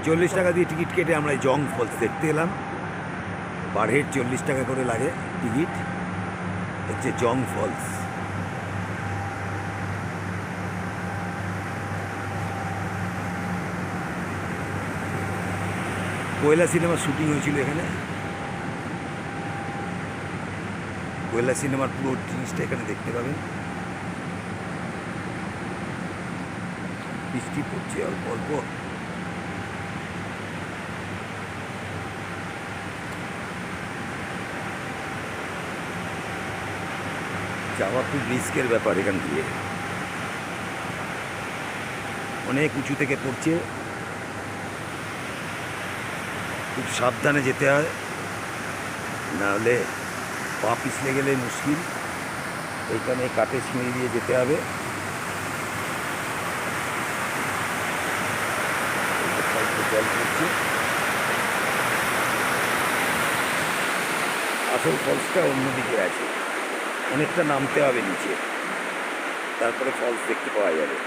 40 টাকা দিয়ে টিকিট কেটে আমরা জং ফলস দেখতে এলাম। পার হেড 40 টাকা করে লাগে টিকিট। হচ্ছে জং ফলস। কোয়েলা সিনেমার শুটিং হয়েছিল এখানে। কোয়েলা সিনেমার পুরো জিনিসটা এখানে দেখতে পাবেন। বৃষ্টি পড়ছে অল্প অল্প। যাওয়া খুব রিস্কের ব্যাপার। এখান দিয়ে অনেক উঁচু থেকে পড়ছে, খুব সাবধানে যেতে হয়, নাহলে পা পিছলে গেলে মুশকিল। এইখানে কাঠের সিঁড়ি দিয়ে যেতে হবে। জল পড়ছে। আসল ফলসটা অন্যদিকে আছে, অনেকটা নামতে হবে নিচে, তারপরে ফলস দেখতে পাওয়া যাবে।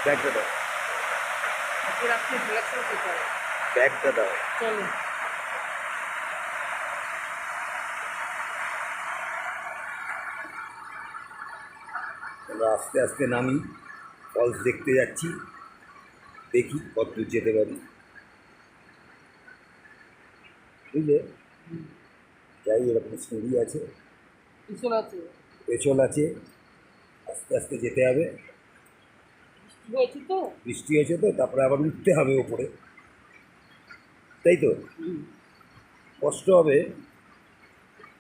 ব্যাগটা দাও, ব্যাগটা দাও। আমরা আস্তে আস্তে নামি, ফলস দেখতে যাচ্ছি, দেখি কত দূর যেতে পারি। বুঝলে, যাই, এরকম সিঁড়ি আছে, পেছল আছে, আস্তে আস্তে যেতে হবে। বৃষ্টি হয়েছে তো, তারপরে আবার উঠতে হবে ওপরে, তাই তো কষ্ট হবে।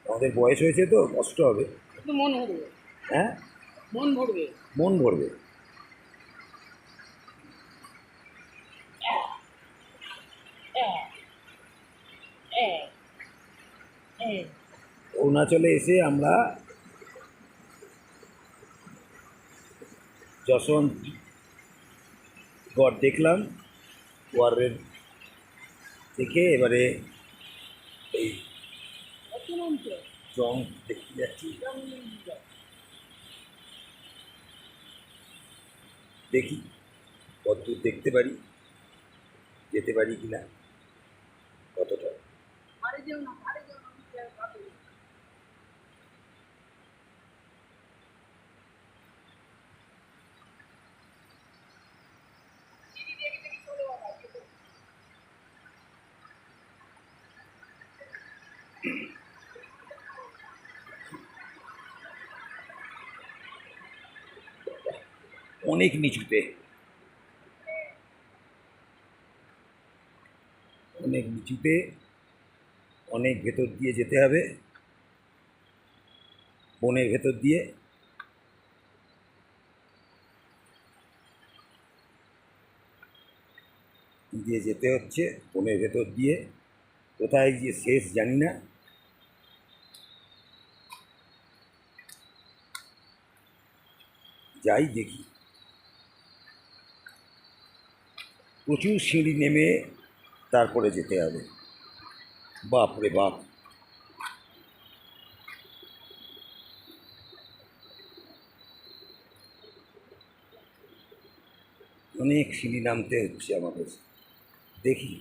আমাদের বয়স হয়েছে তো কষ্ট হবে। মন ভরবে। হ্যাঁ, মন ভরবে। মন ভরবে। অরুণাচলে এসে আমরা যশবন্তগড় দেখলাম। ওয়ারের থেকে এবারে এই জং দেখতে যাচ্ছি। দেখি কতদূর দেখতে পারি, যেতে পারি কিনা, কতটা। অনেক নিচুতে, অনেক নিচুতে, অনেক ভেতর দিয়ে যেতে হবে, বনের ভেতর দিয়ে। দিয়ে যেতে হচ্ছে বনের ভেতর দিয়ে। কোথায় যে শেষ জানি না। যাই দেখি। প্রচুর সিঁড়ি নেমে তারপরে যেতে হবে। বাপ রে বাপ, অনেক সিঁড়ি নামতে হচ্ছে আমাদের। দেখি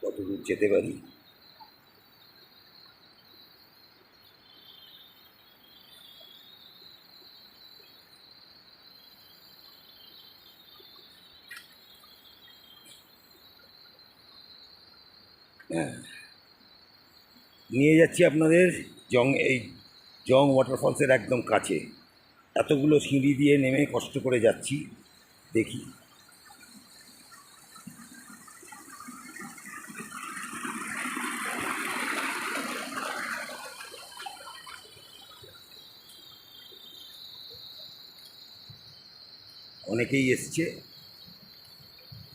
কত দূর যেতে পারি। হ্যাঁ, নিয়ে যাচ্ছি আপনাদের এই জং ওয়াটারফলসের একদম কাছে। এতগুলো সিঁড়ি দিয়ে নেমে কষ্ট করে যাচ্ছি, দেখি। অনেকেই এসছে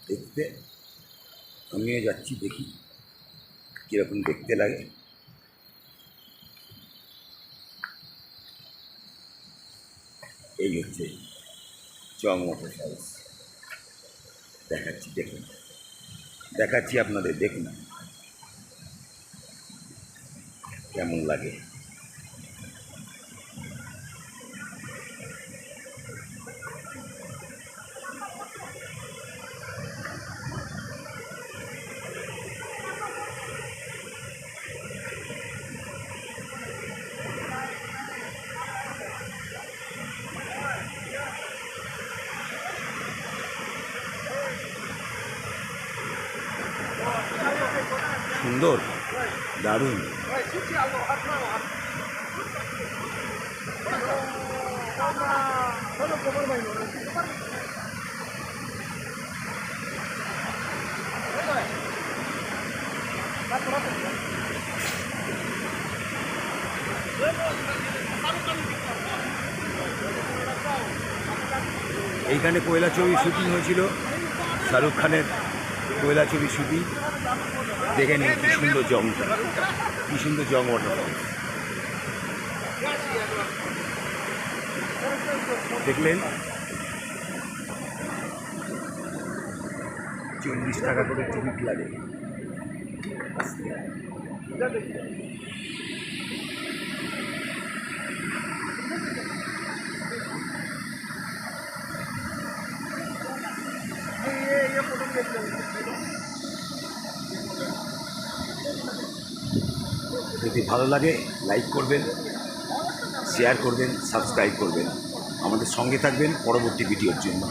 দেখতে, আমিও যাচ্ছি, দেখি কীরকম দেখতে লাগে। এই হচ্ছে জং ওয়াটারফলস। দেখাচ্ছি, দেখুন, দেখাচ্ছি আপনাদের, দেখুন কেমন লাগে। সুন্দর, দারুণ। এইখানে কোয়লা ছবি শুটিং হয়েছিল, শাহরুখ খানের কোয়লা ছবি শুটিং। দেখে নিন কি সুন্দর জংটা, কি সুন্দর জং ওয়াটারফল। দেখলেন, 40 টাকা করে টিকিট লাগে। যদি ভালো লাগে লাইক করবেন, শেয়ার করবেন, সাবস্ক্রাইব করবেন, আমাদের সঙ্গে থাকবেন পরবর্তী ভিডিওর জন্য।